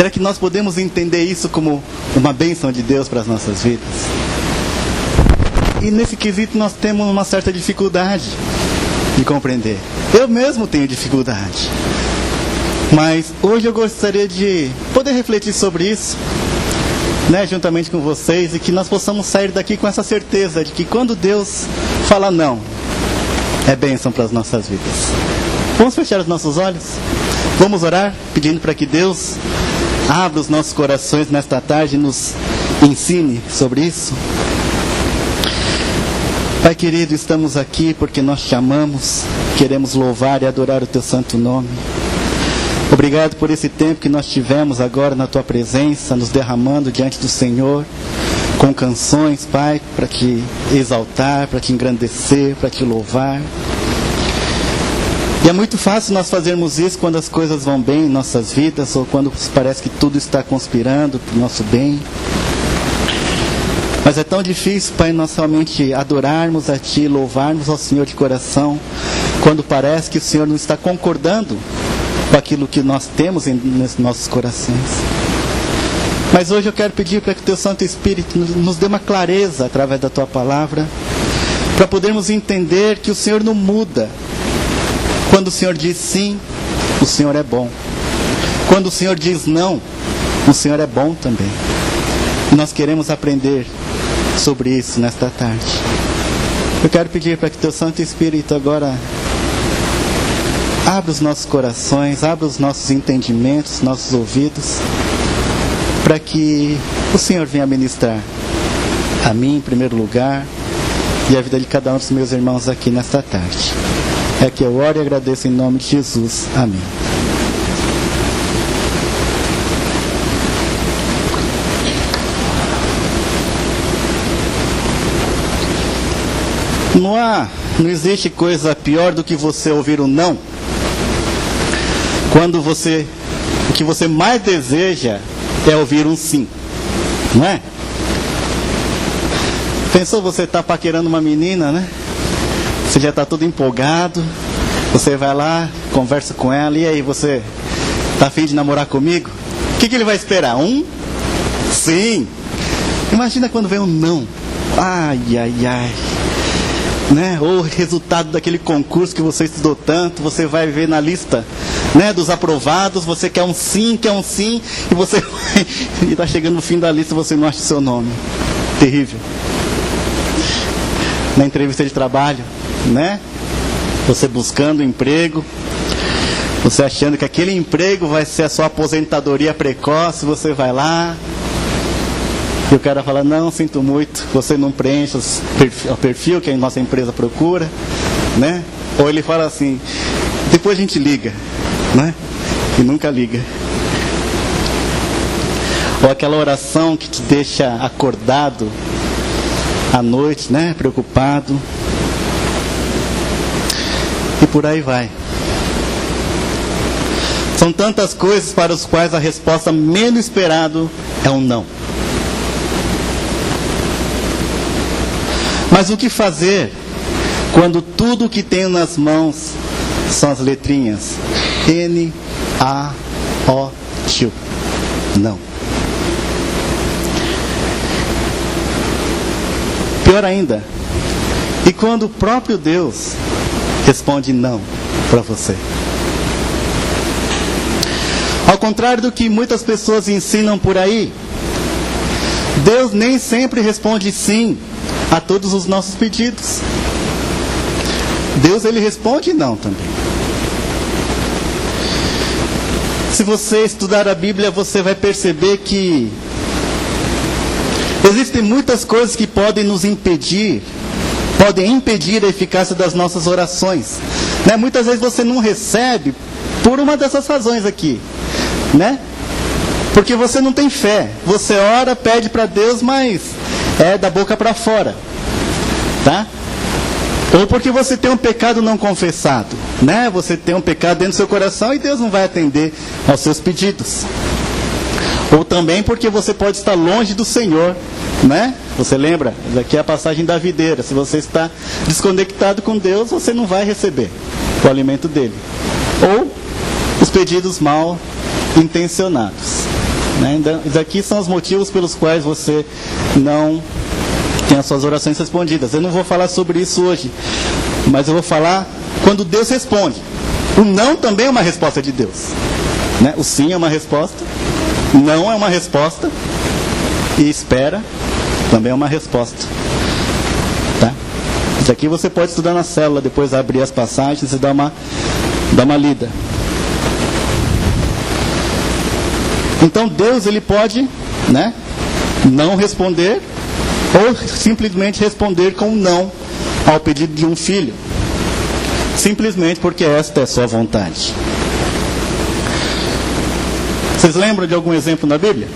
Será que nós podemos entender isso como uma bênção de Deus para as nossas vidas? E nesse quesito nós temos uma certa dificuldade de compreender. Eu mesmo tenho dificuldade. Mas hoje eu gostaria de poder refletir sobre isso, juntamente com vocês, e que nós possamos sair daqui com essa certeza de que quando Deus fala não, é bênção para as nossas vidas. Vamos fechar os nossos olhos? Vamos orar, pedindo para que Deus abra os nossos corações nesta tarde e nos ensine sobre isso. Pai querido, estamos aqui porque nós te amamos, queremos louvar e adorar o teu santo nome. Obrigado por esse tempo que nós tivemos agora na tua presença, nos derramando diante do Senhor, com canções, Pai, para te exaltar, para te engrandecer, para te louvar. E é muito fácil nós fazermos isso quando as coisas vão bem em nossas vidas, ou quando parece que tudo está conspirando para o nosso bem. Mas é tão difícil, Pai, nós realmente adorarmos a Ti, louvarmos ao Senhor de coração, quando parece que o Senhor não está concordando com aquilo que nós temos nos nossos corações. Mas hoje eu quero pedir para que o Teu Santo Espírito nos dê uma clareza através da Tua palavra, para podermos entender que o Senhor não muda. Quando o Senhor diz sim, o Senhor é bom. Quando o Senhor diz não, o Senhor é bom também. E nós queremos aprender sobre isso nesta tarde. Eu quero pedir para que Teu Santo Espírito agora abra os nossos corações, abra os nossos entendimentos, nossos ouvidos, para que o Senhor venha ministrar a mim em primeiro lugar e a vida de cada um dos meus irmãos aqui nesta tarde. É que eu oro e agradeço em nome de Jesus. Amém. Não existe coisa pior do que você ouvir um não, quando o que você mais deseja é ouvir um sim, não é? Pensou, você está paquerando uma menina, né? Você já está todo empolgado, você vai lá, conversa com ela, e aí, você está a fim de namorar comigo? O que ele vai esperar? Um sim. Imagina quando vem um não. Ai, ai, ai. Ou o resultado daquele concurso que você estudou tanto, você vai ver na lista, dos aprovados, você quer um sim, e você e está chegando no fim da lista, você não acha o seu nome. Terrível. Na entrevista de trabalho, você buscando um emprego, você achando que aquele emprego vai ser a sua aposentadoria precoce, você vai lá, e o cara fala, não, sinto muito, você não preenche o perfil que a nossa empresa procura, Ou ele fala assim, depois a gente liga, E nunca liga. Ou aquela oração que te deixa acordado à noite, preocupado. E por aí vai. São tantas coisas para as quais a resposta menos esperada é um não. Mas o que fazer quando tudo que tenho nas mãos são as letrinhas N, A, O, T? Não. Pior ainda, e quando o próprio Deus responde não para você? Ao contrário do que muitas pessoas ensinam por aí, Deus nem sempre responde sim a todos os nossos pedidos. Deus, ele responde não também. Se você estudar a Bíblia, você vai perceber que existem muitas coisas que podem nos impedir, podem impedir a eficácia das nossas orações. Muitas vezes você não recebe por uma dessas razões aqui, Porque você não tem fé. Você ora, pede para Deus, mas é da boca para fora, tá? Ou porque você tem um pecado não confessado, Você tem um pecado dentro do seu coração e Deus não vai atender aos seus pedidos. Ou também porque você pode estar longe do Senhor, Você lembra? Daqui é a passagem da videira. Se você está desconectado com Deus, você não vai receber o alimento dele. Ou os pedidos mal intencionados. né? Então, isso aqui são os motivos pelos quais você não tem as suas orações respondidas. Eu não vou falar sobre isso hoje, mas eu vou falar quando Deus responde. O não também é uma resposta de Deus, né? O sim é uma resposta, não é uma resposta, e espera também é uma resposta, tá? Isso aqui você pode estudar na célula, depois abrir as passagens e dar uma lida. Então Deus, ele pode, né, não responder, ou simplesmente responder com não ao pedido de um filho, simplesmente porque esta é sua vontade. Vocês lembram de algum exemplo na Bíblia?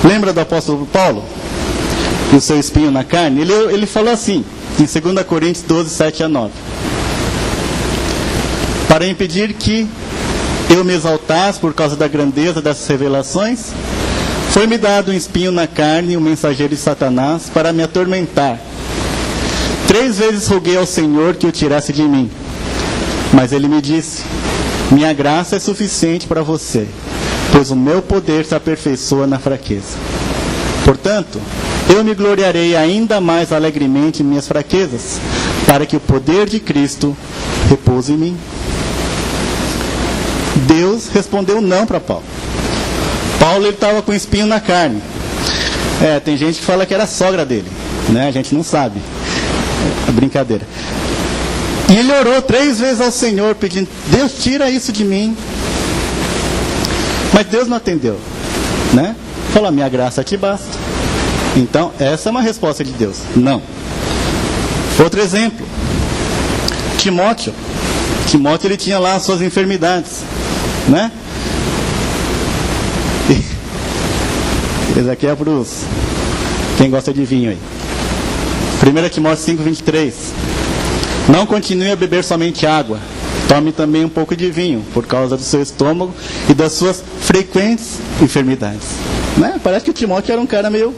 Lembra do apóstolo Paulo? E o seu espinho na carne? Ele falou assim, em 2 Coríntios 12, 7 a 9. Para impedir que eu me exaltasse por causa da grandeza dessas revelações, foi-me dado um espinho na carne, um mensageiro de Satanás, para me atormentar. 3 vezes roguei ao Senhor que o tirasse de mim. Mas ele me disse: minha graça é suficiente para você, pois o meu poder se aperfeiçoa na fraqueza. Portanto, eu me gloriarei ainda mais alegremente em minhas fraquezas, para que o poder de Cristo repouse em mim. Deus respondeu não para Paulo. Paulo estava com espinho na carne. Tem gente que fala que era a sogra dele, né? A gente não sabe. É brincadeira. E ele orou 3 vezes ao Senhor, pedindo: Deus, tira isso de mim. Mas Deus não atendeu, né? Falou: minha graça te basta. Então, essa é uma resposta de Deus. Não. Outro exemplo. Timóteo, ele tinha lá as suas enfermidades, né? Esse aqui é para quem gosta de vinho aí. 1 Timóteo 5, 23. Não continue a beber somente água, tome também um pouco de vinho, por causa do seu estômago e das suas frequentes enfermidades, né? Parece que o Timóteo era um cara meio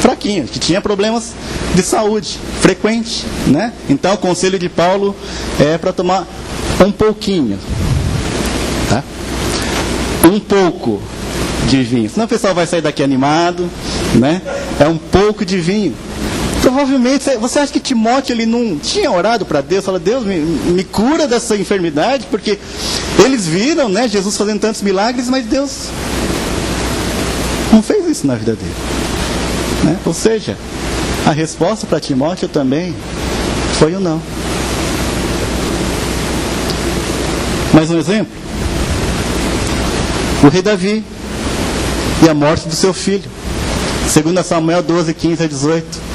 fraquinho, que tinha problemas de saúde frequente, né? Então o conselho de Paulo é para tomar um pouquinho, tá? Um pouco de vinho, senão o pessoal vai sair daqui animado, né? É um pouco de vinho. Provavelmente, você acha que Timóteo ele não tinha orado para Deus? Fala: Deus, me cura dessa enfermidade, porque eles viram, né, Jesus fazendo tantos milagres, mas Deus não fez isso na vida dele, né? Ou seja, a resposta para Timóteo também foi o não. Mais um exemplo: o rei Davi e a morte do seu filho. 2 Samuel 12, 15 a 18.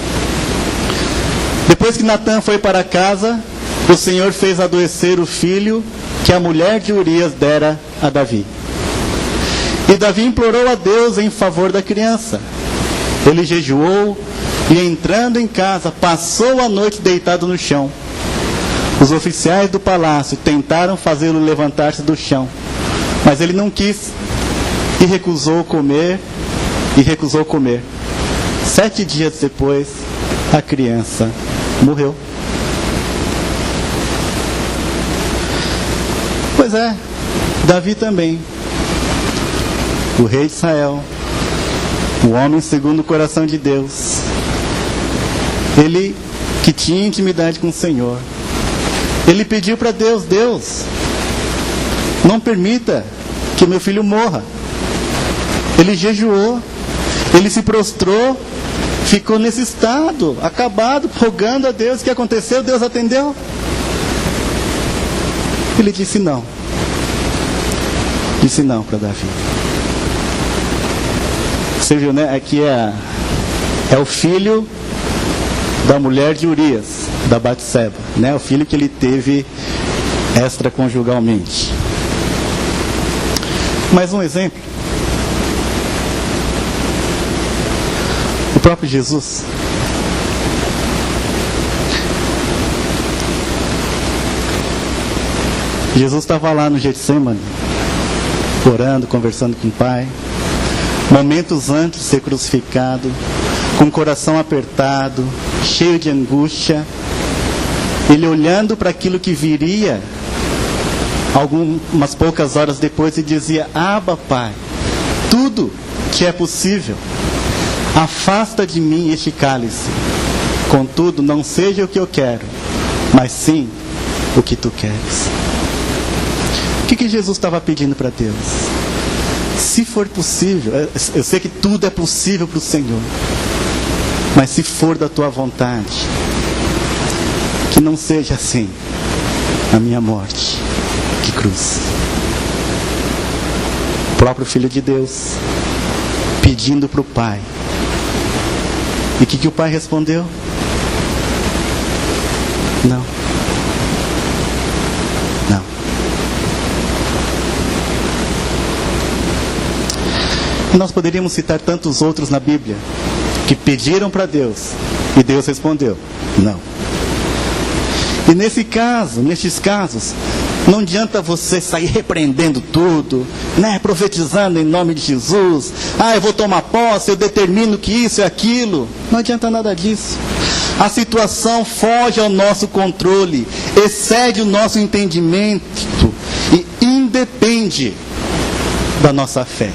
Depois que Natã foi para casa, o Senhor fez adoecer o filho que a mulher de Urias dera a Davi. E Davi implorou a Deus em favor da criança. Ele jejuou e, entrando em casa, passou a noite deitado no chão. Os oficiais do palácio tentaram fazê-lo levantar-se do chão, mas ele não quis e recusou comer. 7 dias depois, a criança morreu. Pois é, Davi também, o rei de Israel, o homem segundo o coração de Deus, ele que tinha intimidade com o Senhor, ele pediu para Deus: Deus, não permita que meu filho morra. Ele jejuou, ele se prostrou, ficou nesse estado, acabado, rogando a Deus. O que aconteceu? Deus atendeu. Ele disse não. Disse não para Davi. Você viu, né? Aqui é o filho da mulher de Urias, da Batseba, né? O filho que ele teve extraconjugalmente. Mais um exemplo. O próprio Jesus. Jesus estava lá no Getsemane, orando, conversando com o Pai, momentos antes de ser crucificado, com o coração apertado, cheio de angústia, ele olhando para aquilo que viria algumas poucas horas depois e dizia: Abba, Pai, tudo que é possível, afasta de mim este cálice. Contudo, não seja o que eu quero, mas sim o que tu queres. O que Jesus estava pedindo para Deus? Se for possível, eu sei que tudo é possível para o Senhor, mas se for da tua vontade, que não seja assim a minha morte. Que cruz. O próprio Filho de Deus pedindo para o Pai. E o que o Pai respondeu? Não. Não. E nós poderíamos citar tantos outros na Bíblia que pediram para Deus e Deus respondeu: não. E nesses casos, não adianta você sair repreendendo tudo, né? Profetizando em nome de Jesus. Eu vou tomar posse, eu determino que isso e aquilo. Não adianta nada disso. A situação foge ao nosso controle, excede o nosso entendimento e independe da nossa fé.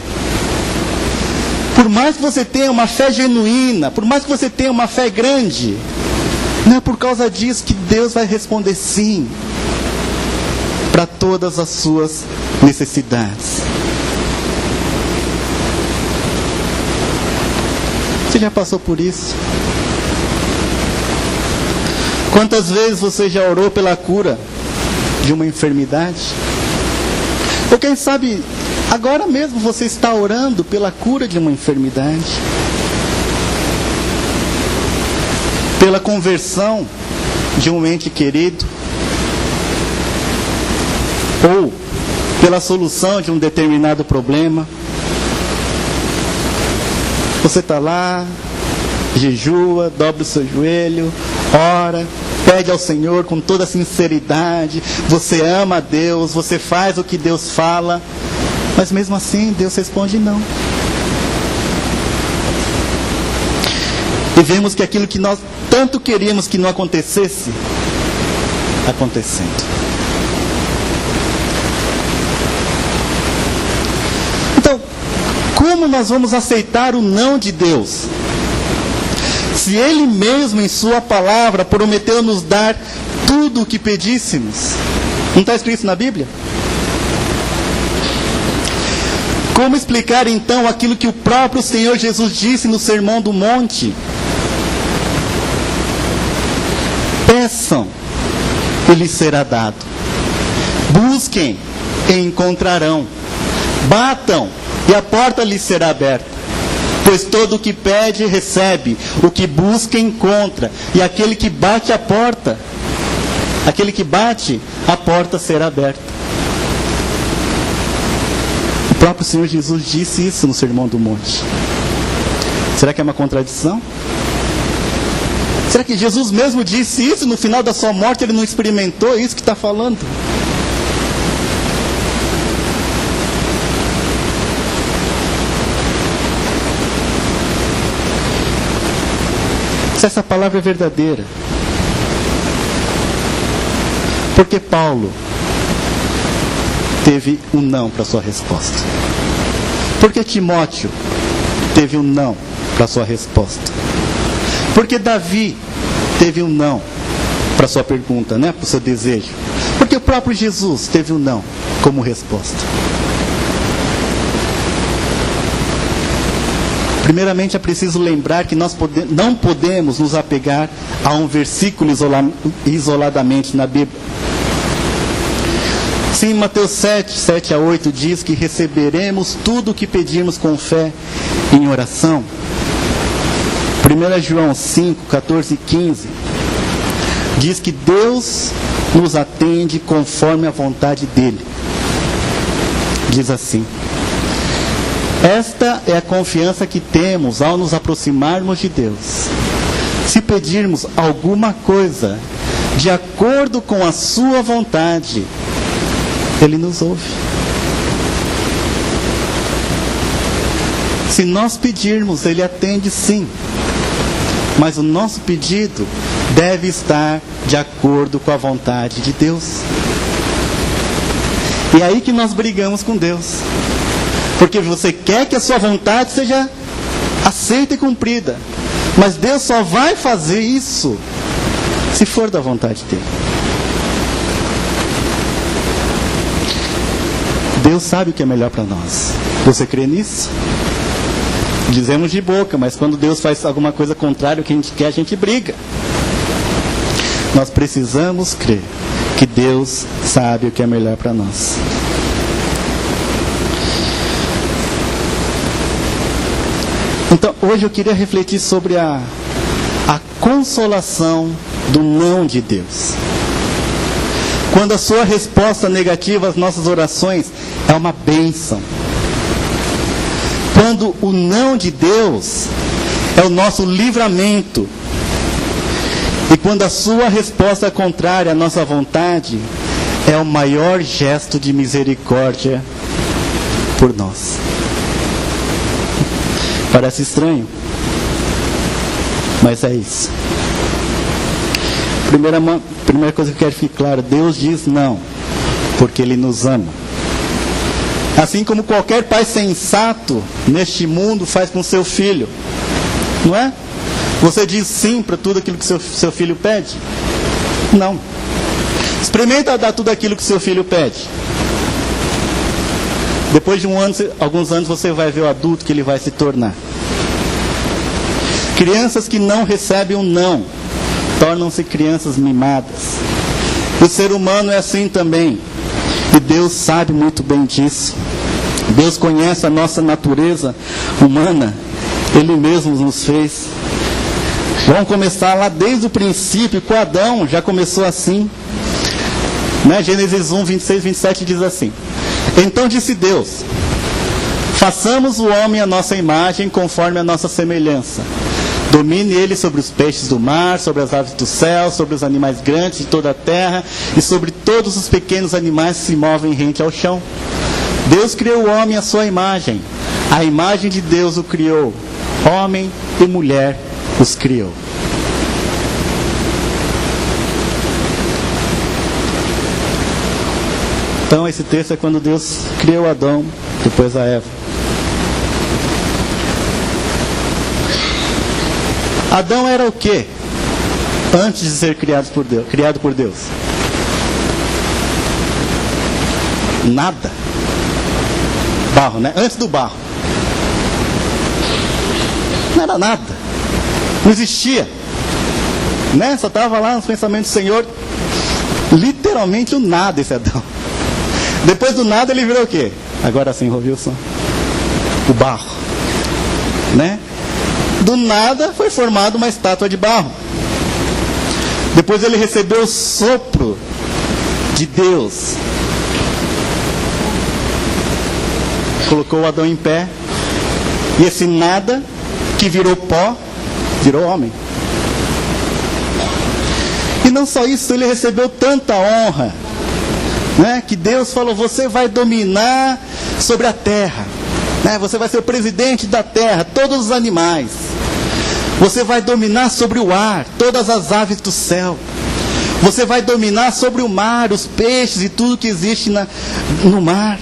Por mais que você tenha uma fé genuína, por mais que você tenha uma fé grande, não é por causa disso que Deus vai responder sim para todas as suas necessidades. Você já passou por isso? Quantas vezes você já orou pela cura de uma enfermidade? Ou quem sabe, agora mesmo você está orando pela cura de uma enfermidade? Pela conversão de um ente querido? Ou pela solução de um determinado problema? Você está lá, jejua, dobra o seu joelho, ora, pede ao Senhor com toda sinceridade, você ama a Deus, você faz o que Deus fala, mas mesmo assim Deus responde não. E vemos que aquilo que nós tanto queríamos que não acontecesse, acontecendo. Então, como nós vamos aceitar o não de Deus? Se Ele mesmo em Sua palavra prometeu nos dar tudo o que pedíssemos. Não está escrito isso na Bíblia? Como explicar então aquilo que o próprio Senhor Jesus disse no Sermão do Monte? Peçam e lhes será dado. Busquem e encontrarão. Batam e a porta lhes será aberta. Pois todo o que pede, recebe. O que busca, encontra. E aquele que bate a porta, a porta será aberta. O próprio Senhor Jesus disse isso no Sermão do Monte. Será que é uma contradição? Será que Jesus mesmo disse isso? No final da sua morte ele não experimentou isso que está falando? Se essa palavra é verdadeira, porque Paulo teve um não para sua resposta? Porque Timóteo teve um não para sua resposta? Porque Davi teve um não para sua pergunta, né? Para o seu desejo? Porque o próprio Jesus teve um não como resposta? Primeiramente é preciso lembrar que nós não podemos nos apegar a um versículo isoladamente na Bíblia. Sim, Mateus 7 a 8 diz que receberemos tudo o que pedirmos com fé em oração. 1 João 5, 14 e 15 diz que Deus nos atende conforme a vontade dEle. Diz assim: esta é a confiança que temos ao nos aproximarmos de Deus. Se pedirmos alguma coisa de acordo com a sua vontade, Ele nos ouve. Se nós pedirmos, Ele atende sim. Mas o nosso pedido deve estar de acordo com a vontade de Deus. E é aí que nós brigamos com Deus. Porque você quer que a sua vontade seja aceita e cumprida. Mas Deus só vai fazer isso se for da vontade dele. Deus sabe o que é melhor para nós. Você crê nisso? Dizemos de boca, mas quando Deus faz alguma coisa contrária ao que a gente quer, a gente briga. Nós precisamos crer que Deus sabe o que é melhor para nós. Então, hoje eu queria refletir sobre a consolação do não de Deus. Quando a sua resposta negativa às nossas orações é uma bênção. Quando o não de Deus é o nosso livramento. E quando a sua resposta contrária à nossa vontade é o maior gesto de misericórdia por nós. Parece estranho, mas é isso. Primeira coisa que eu quero ficar claro, Deus diz não, porque Ele nos ama. Assim como qualquer pai sensato neste mundo faz com seu filho, não é? Você diz sim para tudo aquilo que seu filho pede? Não. Experimenta dar tudo aquilo que seu filho pede. Depois de alguns anos você vai ver o adulto que ele vai se tornar. Crianças que não recebem um não, tornam-se crianças mimadas. O ser humano é assim também. E Deus sabe muito bem disso. Deus conhece a nossa natureza humana. Ele mesmo nos fez. Vamos começar lá desde o princípio, com Adão, já começou assim. Né? Gênesis 1, 26, 27 diz assim: Então disse Deus: façamos o homem à nossa imagem, conforme a nossa semelhança. Domine ele sobre os peixes do mar, sobre as aves do céu, sobre os animais grandes de toda a terra e sobre todos os pequenos animais que se movem rente ao chão. Deus criou o homem à sua imagem. A imagem de Deus o criou. Homem e mulher os criou. Então esse texto é quando Deus criou Adão, depois a Eva. Adão era o quê? Antes de ser criado por Deus? Nada. Barro, né? Antes do barro. Não era nada. Não existia. Né? Só estava lá nos pensamentos do Senhor. Literalmente o nada esse Adão. Depois do nada ele virou o quê? Agora sim, Wilson. O barro. Né? Do nada foi formada uma estátua de barro. Depois ele recebeu o sopro de Deus. Colocou o Adão em pé. E esse nada que virou pó, virou homem. E não só isso, ele recebeu tanta honra, né, que Deus falou: você vai dominar sobre a terra, né, você vai ser o presidente da terra, todos os animais. Você vai dominar sobre o ar, todas as aves do céu. Você vai dominar sobre o mar, os peixes e tudo que existe no mar.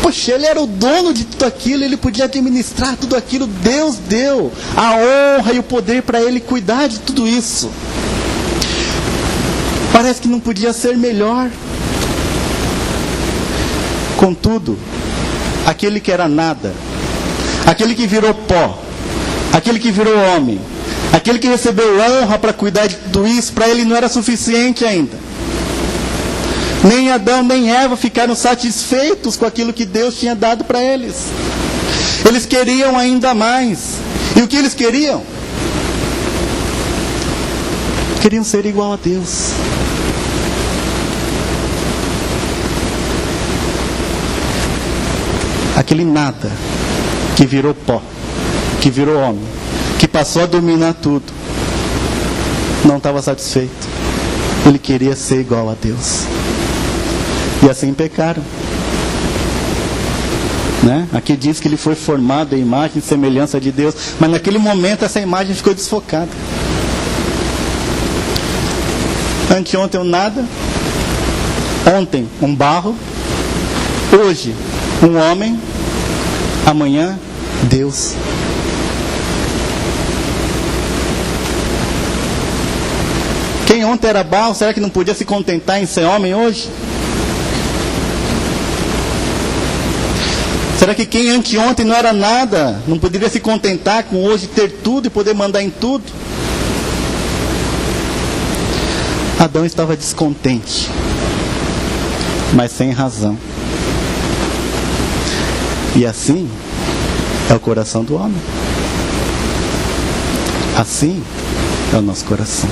Poxa, ele era o dono de tudo aquilo, ele podia administrar tudo aquilo. Deus deu a honra e o poder para ele cuidar de tudo isso. Parece que não podia ser melhor. Contudo, aquele que era nada, aquele que virou pó, aquele que virou homem, aquele que recebeu honra para cuidar de tudo isso, para ele não era suficiente ainda. Nem Adão nem Eva ficaram satisfeitos com aquilo que Deus tinha dado para eles. Eles queriam ainda mais. E o que eles queriam? Queriam ser igual a Deus. Aquele nada que virou pó, que virou homem, que passou a dominar tudo, não estava satisfeito. Ele queria ser igual a Deus. E assim pecaram. Né? Aqui diz que ele foi formado à imagem e semelhança de Deus, mas naquele momento essa imagem ficou desfocada. Anteontem eu nada, Ontem, um barro. Hoje, um homem. Amanhã, Deus. Quem ontem era barro, será que não podia se contentar em ser homem hoje? Será que quem anteontem não era nada, não poderia se contentar com hoje ter tudo e poder mandar em tudo? Adão estava descontente, mas sem razão. E assim é o coração do homem. Assim é o nosso coração.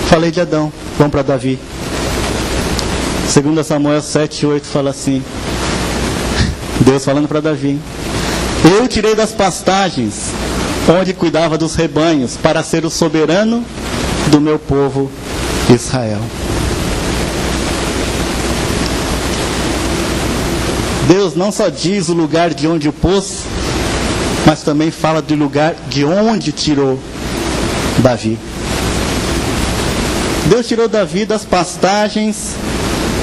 Falei de Adão, vamos para Davi. 2 Samuel 7:8 fala assim, Deus falando para Davi: eu tirei das pastagens onde cuidava dos rebanhos para ser o soberano do meu povo Israel. Deus não só diz o lugar de onde o pôs, mas também fala do lugar de onde tirou Davi. Deus tirou Davi das pastagens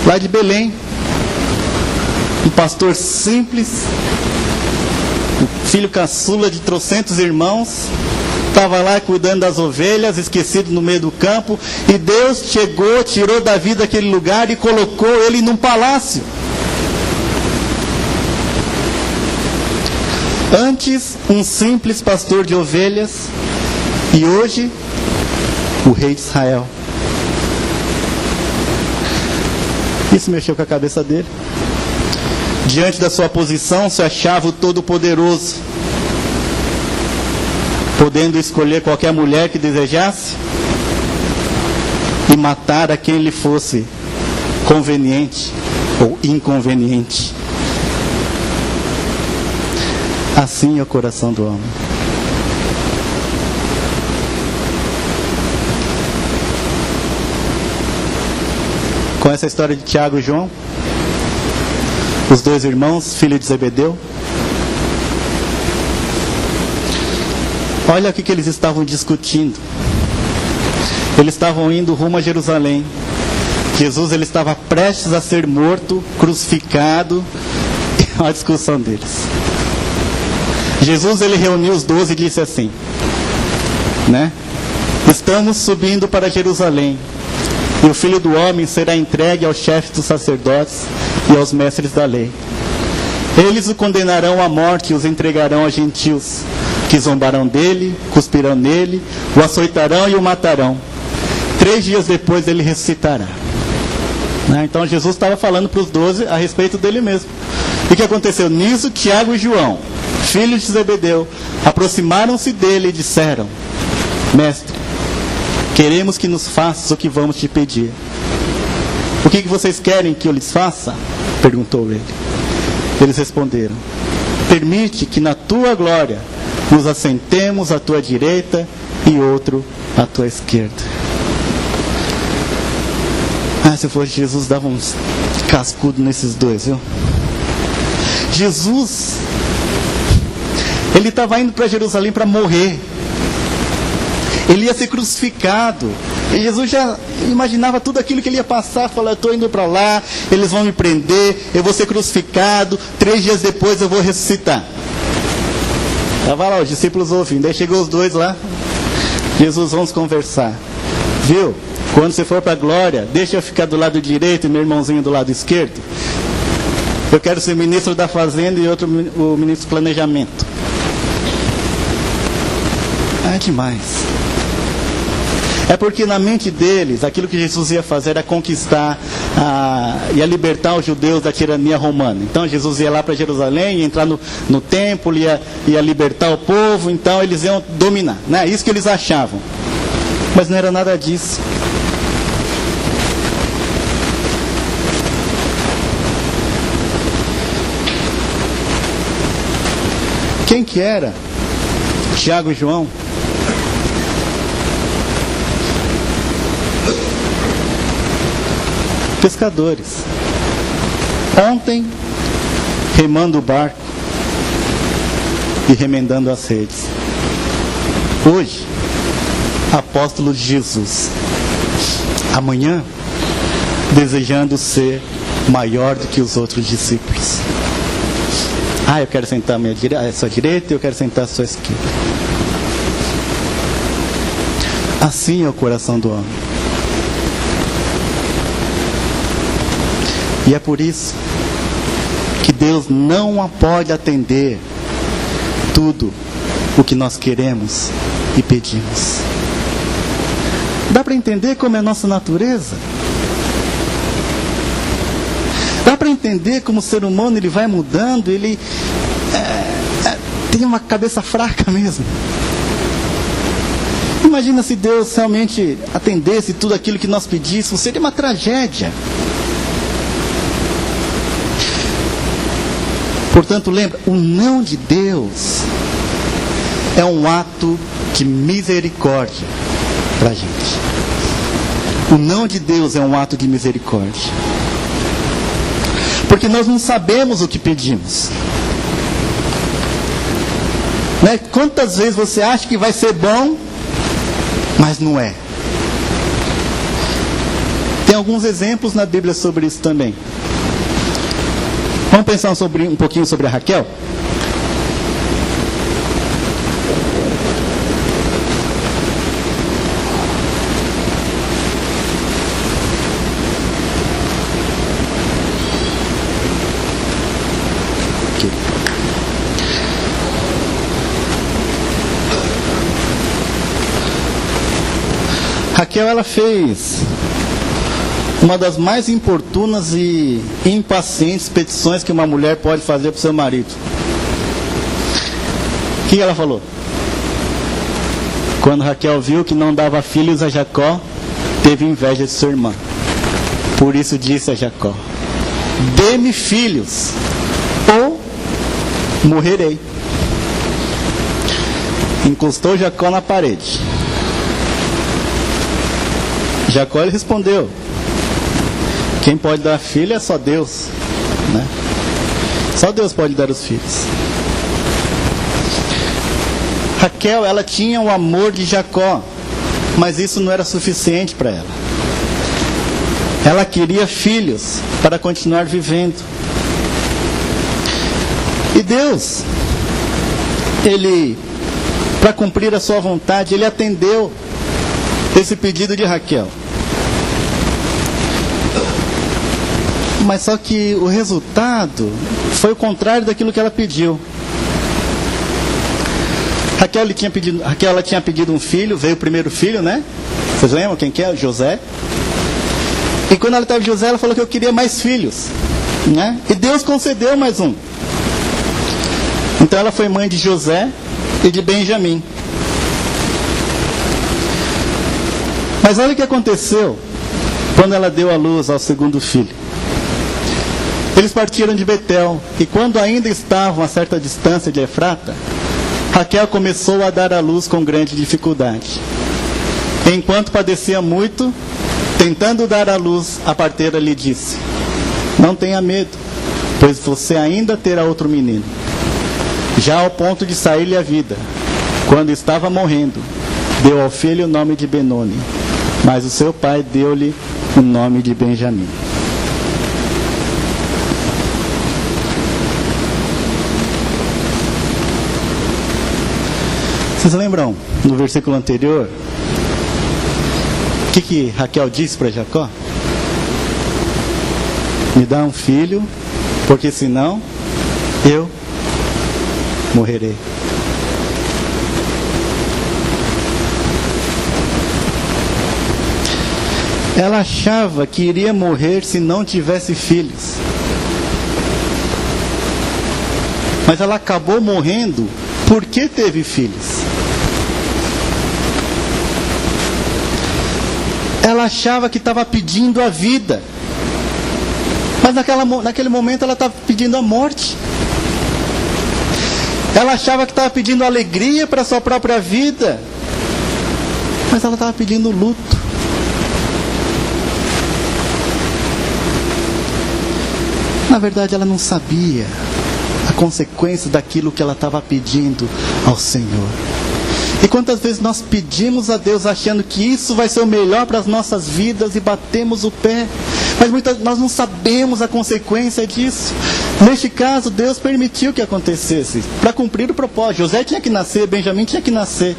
lá de Belém. Um pastor simples, um filho caçula de trocentos irmãos, estava lá cuidando das ovelhas, esquecido no meio do campo, e Deus chegou, tirou Davi daquele lugar e colocou ele num palácio. Antes, um simples pastor de ovelhas, e hoje, o rei de Israel. Isso mexeu com a cabeça dele. Diante da sua posição, se achava o Todo-Poderoso, podendo escolher qualquer mulher que desejasse e matar a quem lhe fosse conveniente ou inconveniente. Assim é o coração do homem. Com essa história de Tiago e João, os dois irmãos, filhos de Zebedeu, olha o que eles estavam discutindo. Eles estavam indo rumo a Jerusalém. Jesus, ele estava prestes a ser morto, crucificado. Olha a discussão deles. Jesus, ele reuniu os 12 e disse assim, estamos subindo para Jerusalém, e o Filho do Homem será entregue aos chefes dos sacerdotes e aos mestres da lei. Eles o condenarão à morte e os entregarão aos gentios, que zombarão dele, cuspirão nele, o açoitarão e o matarão. 3 dias depois ele ressuscitará. Então Jesus estava falando para os 12 a respeito dele mesmo. E o que aconteceu? Nisso, Tiago e João, filhos de Zebedeu, aproximaram-se dele e disseram: Mestre, queremos que nos faças o que vamos te pedir. O que vocês querem que eu lhes faça? Perguntou ele. Eles responderam: permite que na tua glória nos assentemos à tua direita e outro à tua esquerda. Se fosse Jesus, dava uns cascudos nesses dois, viu? Jesus, ele estava indo para Jerusalém para morrer. Ele ia ser crucificado. E Jesus já imaginava tudo aquilo que ele ia passar. Falou: eu estou indo para lá, eles vão me prender, eu vou ser crucificado, 3 dias depois eu vou ressuscitar. Estava lá os discípulos ouvindo. Aí chegou os dois lá. Jesus, vamos conversar. Viu? Quando você for para a glória, deixa eu ficar do lado direito e meu irmãozinho do lado esquerdo. Eu quero ser ministro da fazenda e outro o ministro do planejamento. É demais. É porque na mente deles, aquilo que Jesus ia fazer era conquistar, ia libertar os judeus da tirania romana. Então Jesus ia lá para Jerusalém, ia entrar no templo, ia libertar o povo, então eles iam dominar. Isso que eles achavam. Mas não era nada disso. Quem que era Tiago e João? Pescadores. Ontem, remando o barco e remendando as redes. Hoje, apóstolos de Jesus. amanhã, desejando ser maior do que os outros discípulos. Eu quero sentar à sua direita e eu quero sentar à sua esquerda. Assim é o coração do homem. E é por isso que Deus não pode atender tudo o que nós queremos e pedimos. Dá para entender como é a nossa natureza? Dá para entender como o ser humano ele vai mudando, ele tem uma cabeça fraca mesmo. Imagina se Deus realmente atendesse tudo aquilo que nós pedíssemos, seria uma tragédia. Portanto, lembra, o não de Deus é um ato de misericórdia para a gente. O não de Deus é um ato de misericórdia. Porque nós não sabemos o que pedimos. Né? Quantas vezes você acha que vai ser bom, mas não é? Tem alguns exemplos na Bíblia sobre isso também. Vamos pensar um pouquinho sobre a Raquel? Raquel, ela fez uma das mais importunas e impacientes petições que uma mulher pode fazer para o seu marido. O que ela falou? Quando Raquel viu que não dava filhos a Jacó, teve inveja de sua irmã. Por isso disse a Jacó: dê-me filhos, ou morrerei. Encostou Jacó na parede. Jacó lhe respondeu: quem pode dar filho é só Deus, né? Só Deus pode dar os filhos. Raquel, ela tinha o amor de Jacó, mas isso não era suficiente para ela. Ela queria filhos para continuar vivendo. E Deus, para cumprir a sua vontade, Ele atendeu esse pedido de Raquel. Mas só que o resultado foi o contrário daquilo que ela pediu. Raquel ela tinha pedido um filho, veio o primeiro filho, né? Vocês lembram quem que é? José. E quando ela teve José, ela falou que eu queria mais filhos, né? E Deus concedeu mais um. Então ela foi mãe de José e de Benjamim. Mas olha o que aconteceu quando ela deu à luz ao segundo filho. Eles partiram de Betel, e quando ainda estavam a certa distância de Efrata, Raquel começou a dar à luz com grande dificuldade. Enquanto padecia muito, tentando dar à luz, a parteira lhe disse: não tenha medo, pois você ainda terá outro menino. Já ao ponto de sair-lhe a vida, quando estava morrendo, deu ao filho o nome de Benoni, mas o seu pai deu-lhe o nome de Benjamim. Vocês lembram no versículo anterior o que Raquel disse para Jacó? Me dá um filho, porque senão eu morrerei. Ela achava que iria morrer se não tivesse filhos. Mas ela acabou morrendo porque teve filhos. Ela achava que estava pedindo a vida. Mas naquele momento ela estava pedindo a morte. Ela achava que estava pedindo alegria para a sua própria vida. Mas ela estava pedindo luto. Na verdade, ela não sabia a consequência daquilo que ela estava pedindo ao Senhor. E quantas vezes nós pedimos a Deus achando que isso vai ser o melhor para as nossas vidas e batemos o pé, mas nós não sabemos a consequência disso. Neste caso, Deus permitiu que acontecesse para cumprir o propósito. José tinha que nascer, Benjamim tinha que nascer,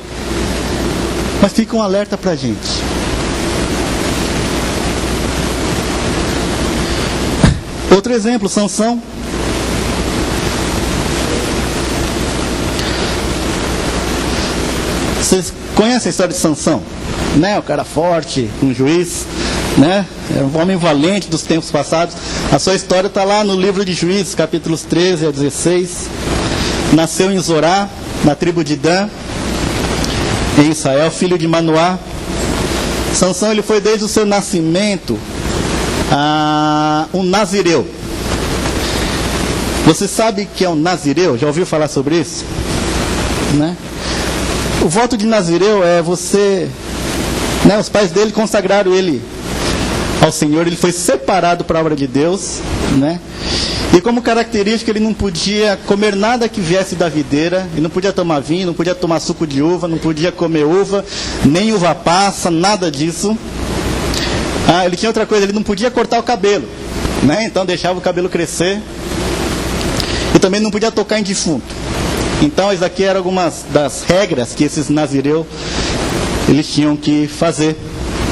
mas fica um alerta para a gente. Outro exemplo, Sansão. Vocês conhecem a história de Sansão, né? O cara forte, um juiz, né? É um homem valente dos tempos passados. A sua história está lá no livro de Juízes, capítulos 13 a 16. Nasceu em Zorá, na tribo de Dan, em Israel, filho de Manoá. Sansão, ele foi desde o seu nascimento um nazireu. Você sabe que é um nazireu? Já ouviu falar sobre isso? Né? O voto de nazireu é você, né, os pais dele consagraram ele ao Senhor, ele foi separado para a obra de Deus, né? E como característica, ele não podia comer nada que viesse da videira, ele não podia tomar vinho, não podia tomar suco de uva, não podia comer uva, nem uva passa, nada disso. Ele tinha outra coisa, ele não podia cortar o cabelo, né? Então deixava o cabelo crescer. E também não podia tocar em defunto. Então, isso aqui eram algumas das regras que esses nazireus eles tinham que fazer.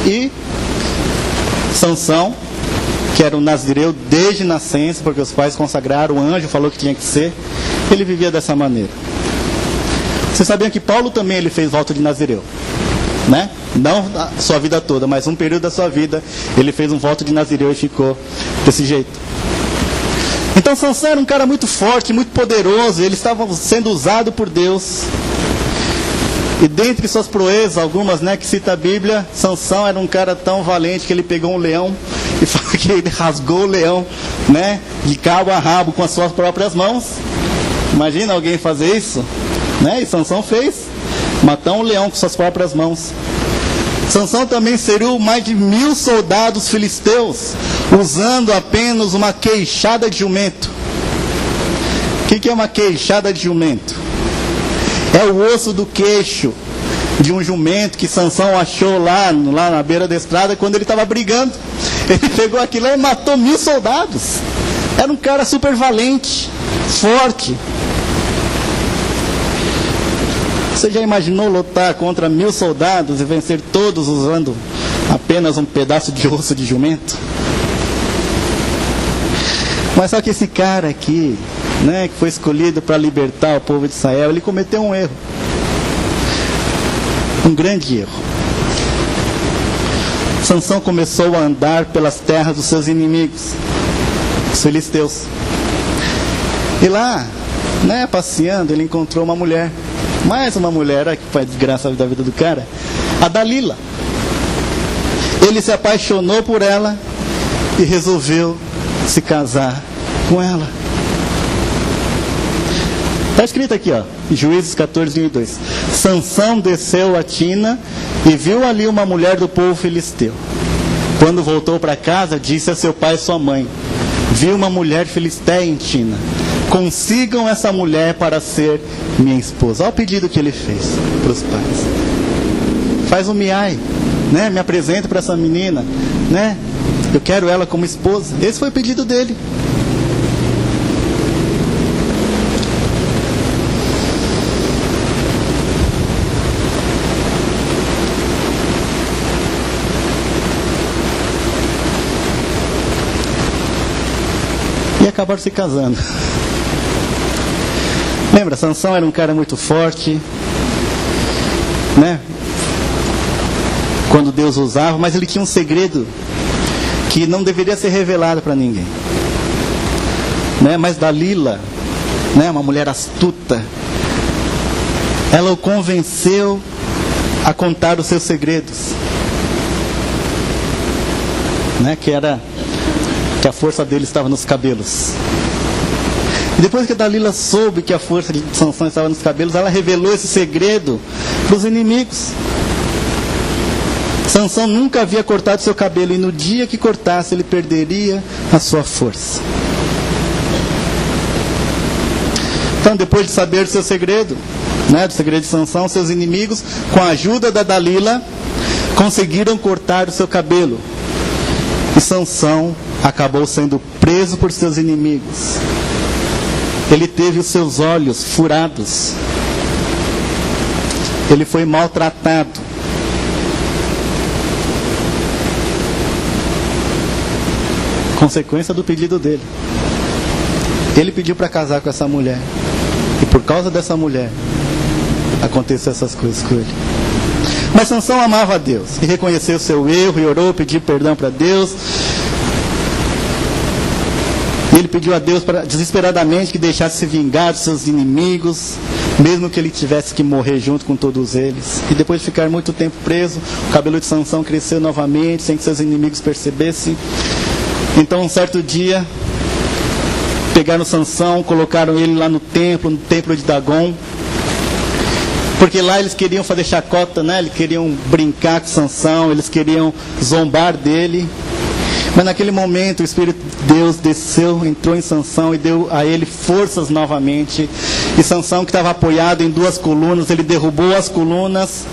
E Sansão, que era um nazireu desde nascença, porque os pais consagraram, o anjo falou que tinha que ser, ele vivia dessa maneira. Vocês sabiam que Paulo também ele fez voto de nazireu, né? Não a sua vida toda, mas um período da sua vida ele fez um voto de nazireu e ficou desse jeito. Então Sansão era um cara muito forte, muito poderoso, ele estava sendo usado por Deus. E dentre suas proezas, algumas, né, que cita a Bíblia, Sansão era um cara tão valente que ele pegou um leão e fala que ele rasgou o leão, né, de cabo a rabo com as suas próprias mãos. Imagina alguém fazer isso, né? E Sansão fez, matou um leão com suas próprias mãos. Sansão também feriu mais de 1000 soldados filisteus, usando apenas uma queixada de jumento. O que é uma queixada de jumento? É o osso do queixo de um jumento que Sansão achou lá na beira da estrada quando ele estava brigando. Ele pegou aquilo e matou 1000 soldados. Era um cara super valente, forte. Você já imaginou lutar contra 1000 soldados e vencer todos usando apenas um pedaço de osso de jumento? Mas só que esse cara aqui, né, que foi escolhido para libertar o povo de Israel, ele cometeu um erro. Um grande erro. Sansão começou a andar pelas terras dos seus inimigos, os filisteus. E lá, né, passeando, ele encontrou uma mulher. Mais uma mulher, olha que faz desgraça da vida do cara, a Dalila. Ele se apaixonou por ela e resolveu se casar com ela. Está escrito aqui, ó, Juízes 14, 1 e 2. Sansão desceu a Tina e viu ali uma mulher do povo filisteu. Quando voltou para casa, disse a seu pai e sua mãe: vi uma mulher filisteia em Tina. Consigam essa mulher para ser minha esposa. Olha o pedido que ele fez para os pais. Faz um miai, né? Me apresenta para essa menina, né? Eu quero ela como esposa. Esse foi o pedido dele. E acabaram se casando. Lembra, Sansão era um cara muito forte, né? Quando Deus usava, mas ele tinha um segredo que não deveria ser revelado para ninguém, né? Mas Dalila, né, uma mulher astuta, ela o convenceu a contar os seus segredos, né? Que a força dele estava nos cabelos. E depois que a Dalila soube que a força de Sansão estava nos cabelos, ela revelou esse segredo para os inimigos. Sansão nunca havia cortado seu cabelo, e no dia que cortasse, ele perderia a sua força. Então, depois de saber o seu segredo, do segredo de Sansão, seus inimigos, com a ajuda da Dalila, conseguiram cortar o seu cabelo. E Sansão acabou sendo preso por seus inimigos. Ele teve os seus olhos furados. Ele foi maltratado. Consequência do pedido dele. Ele pediu para casar com essa mulher. E por causa dessa mulher, aconteceram essas coisas com ele. Mas Sansão amava a Deus. E reconheceu o seu erro e orou, pediu perdão para Deus. E ele pediu a Deus desesperadamente que deixasse se vingar dos seus inimigos, mesmo que ele tivesse que morrer junto com todos eles. E depois de ficar muito tempo preso, o cabelo de Sansão cresceu novamente, sem que seus inimigos percebessem. Então, um certo dia, pegaram Sansão, colocaram ele lá no templo de Dagon, porque lá eles queriam fazer chacota, eles queriam brincar com Sansão, eles queriam zombar dele. Mas naquele momento o Espírito de Deus desceu, entrou em Sansão e deu a ele forças novamente. E Sansão, que estava apoiado em 2 colunas, ele derrubou as colunas.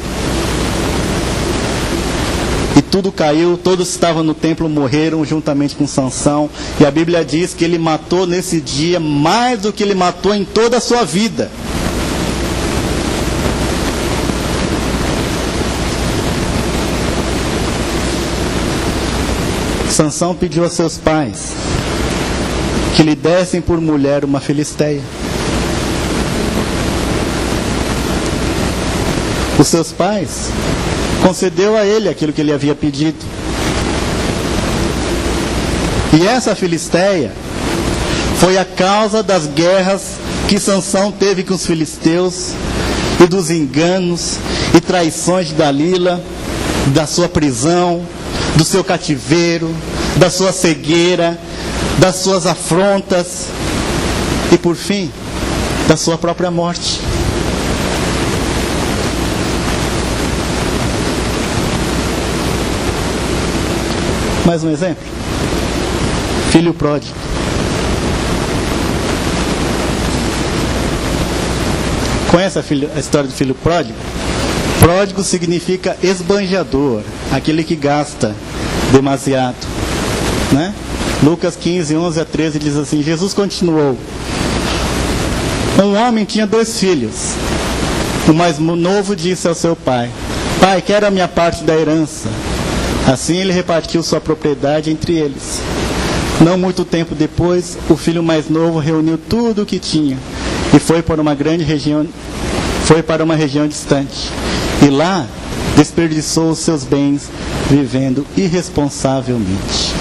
E tudo caiu, todos que estavam no templo morreram juntamente com Sansão. E a Bíblia diz que ele matou nesse dia mais do que ele matou em toda a sua vida. Sansão pediu a seus pais que lhe dessem por mulher uma filisteia. Os seus pais concedeu a ele aquilo que ele havia pedido. E essa filisteia foi a causa das guerras que Sansão teve com os filisteus, e dos enganos e traições de Dalila, da sua prisão, do seu cativeiro, da sua cegueira, das suas afrontas e, por fim, da sua própria morte. Mais um exemplo. Filho pródigo. Conhece a história do filho pródigo? Pródigo significa esbanjador, aquele que gasta demasiado, Lucas 15, 11 a 13 diz assim: Jesus continuou: um homem tinha 2 filhos. O mais novo disse ao seu pai: pai, quero a minha parte da herança. Assim ele repartiu sua propriedade entre eles. Não muito tempo depois, o filho mais novo reuniu tudo o que tinha e foi para uma região distante. E lá desperdiçou os seus bens vivendo irresponsavelmente.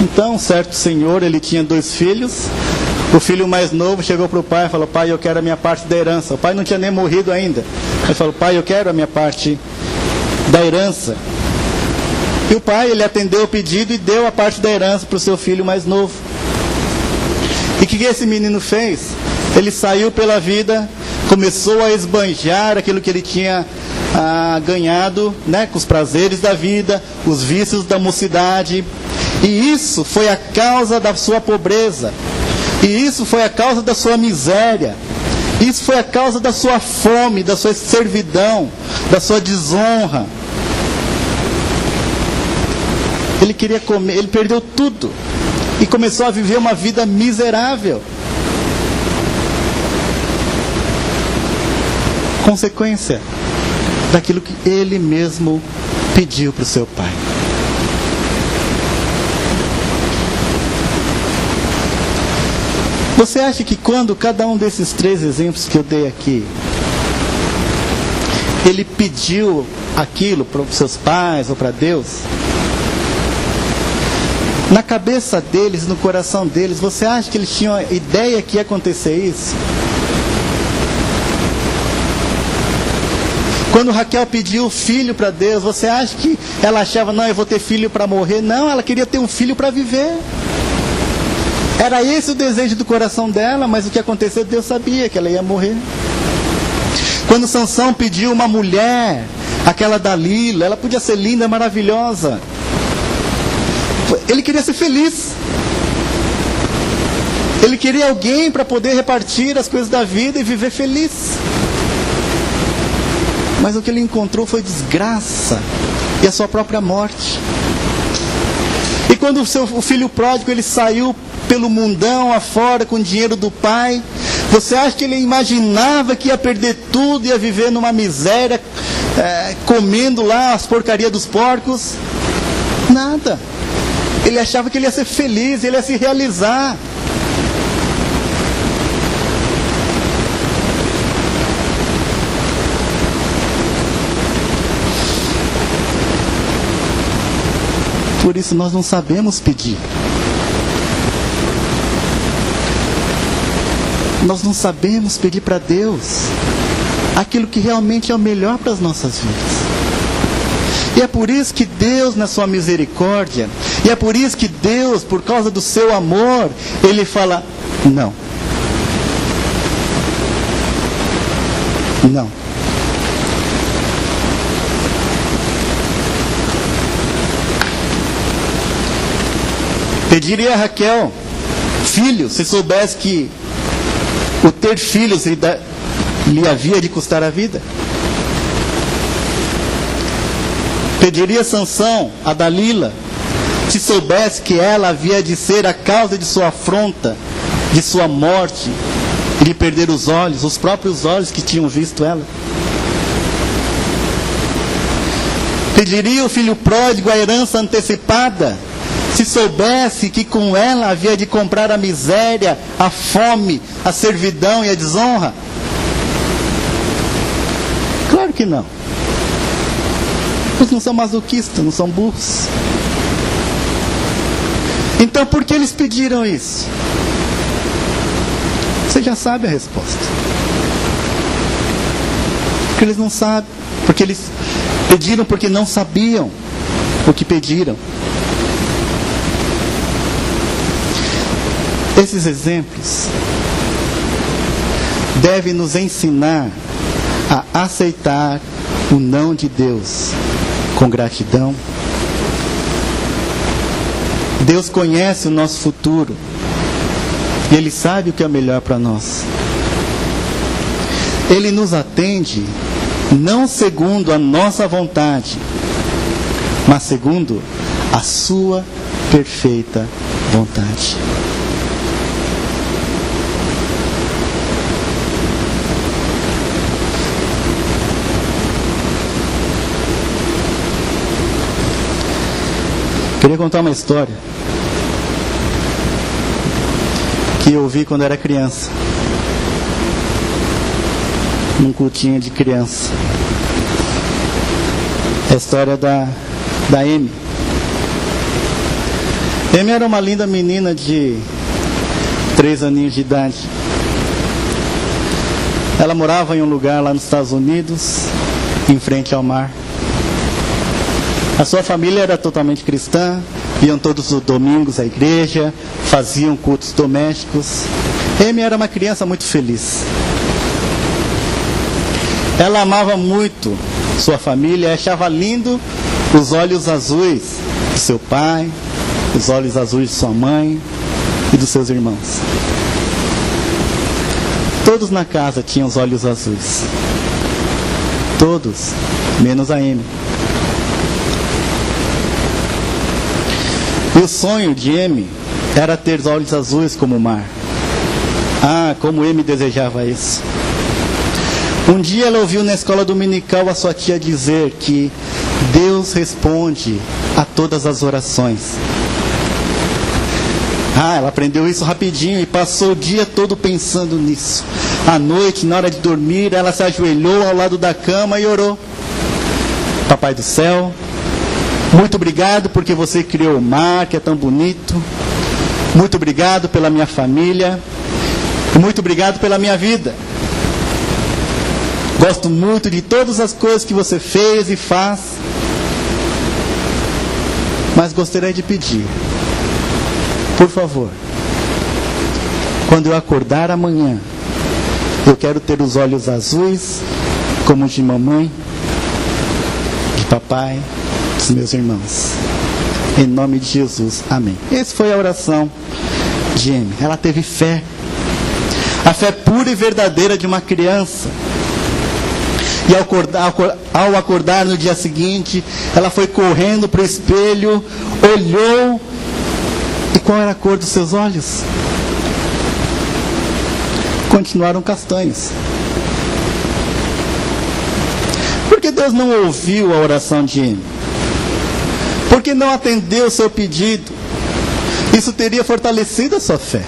Então, um certo senhor, ele tinha 2 filhos. O filho mais novo chegou para o pai e falou: pai, eu quero a minha parte da herança. O pai não tinha nem morrido ainda. Ele falou: pai, eu quero a minha parte da herança. E o pai, ele atendeu o pedido e deu a parte da herança para o seu filho mais novo. E o que esse menino fez? Ele saiu pela vida, começou a esbanjar aquilo que ele tinha ganhado, com os prazeres da vida, os vícios da mocidade. E isso foi a causa da sua pobreza. E isso foi a causa da sua miséria. Isso foi a causa da sua fome, da sua servidão, da sua desonra. Ele queria comer, ele perdeu tudo. E começou a viver uma vida miserável. Consequência daquilo que ele mesmo pediu para o seu pai. Você acha que quando cada um desses 3 exemplos que eu dei aqui, ele pediu aquilo para os seus pais ou para Deus, na cabeça deles, no coração deles, você acha que eles tinham a ideia que ia acontecer isso? Quando Raquel pediu o filho para Deus, você acha que ela achava: não, eu vou ter filho para morrer? Não, ela queria ter um filho para viver. Era esse o desejo do coração dela, mas o que aconteceu, Deus sabia que ela ia morrer. Quando Sansão pediu uma mulher, aquela Dalila, ela podia ser linda, maravilhosa. Ele queria ser feliz. Ele queria alguém para poder repartir as coisas da vida e viver feliz. Mas o que ele encontrou foi desgraça e a sua própria morte. E quando o filho pródigo ele saiu pelo mundão afora com o dinheiro do pai, você acha que ele imaginava que ia perder tudo, ia viver numa miséria, comendo lá as porcarias dos porcos? Nada. Ele achava que ele ia ser feliz, ele ia se realizar. Por isso nós não sabemos pedir. Nós não sabemos pedir para Deus aquilo que realmente é o melhor para as nossas vidas. E é por isso que Deus, na sua misericórdia, e é por isso que Deus, por causa do seu amor, Ele fala, não. Não. Pediria a Raquel, filho, se soubesse que o ter filhos lhe havia de custar a vida. Pediria Sansão a Dalila, se soubesse que ela havia de ser a causa de sua afronta, de sua morte, e de perder os olhos, os próprios olhos que tinham visto ela. Pediria o filho pródigo a herança antecipada, se soubesse que com ela havia de comprar a miséria, a fome, a servidão e a desonra? Claro que não. Eles não são masoquistas, não são burros. Então por que eles pediram isso? Você já sabe a resposta. Porque eles não sabem. Porque eles pediram porque não sabiam o que pediram. Esses exemplos devem nos ensinar a aceitar o não de Deus com gratidão. Deus conhece o nosso futuro e Ele sabe o que é melhor para nós. Ele nos atende não segundo a nossa vontade, mas segundo a sua perfeita vontade. Queria contar uma história que eu ouvi quando era criança, num cultinho de criança. É a história da Amy. Amy era uma linda menina de 3 aninhos de idade. Ela morava em um lugar lá nos Estados Unidos, em frente ao mar. A sua família era totalmente cristã, iam todos os domingos à igreja, faziam cultos domésticos. Amy era uma criança muito feliz. Ela amava muito sua família, achava lindo os olhos azuis do seu pai, os olhos azuis de sua mãe e dos seus irmãos. Todos na casa tinham os olhos azuis. Todos, menos a Amy. E o sonho de Amy era ter os olhos azuis como o mar. Ah, como Amy desejava isso. Um dia ela ouviu na escola dominical a sua tia dizer que Deus responde a todas as orações. Ah, ela aprendeu isso rapidinho e passou o dia todo pensando nisso. À noite, na hora de dormir, ela se ajoelhou ao lado da cama e orou. Papai do céu, muito obrigado porque você criou o mar, que é tão bonito. Muito obrigado pela minha família. Muito obrigado pela minha vida. Gosto muito de todas as coisas que você fez e faz. Mas gostaria de pedir, por favor, quando eu acordar amanhã, eu quero ter os olhos azuis, como os de mamãe, de papai, dos meus irmãos. Em nome de Jesus, amém. Essa foi a oração de Amy. Ela teve fé. A fé pura e verdadeira de uma criança. E ao acordar no dia seguinte, ela foi correndo para o espelho, olhou. E qual era a cor dos seus olhos? Continuaram castanhos. Por que Deus não ouviu a oração de Amy? Por que não atendeu o seu pedido? Isso teria fortalecido a sua fé.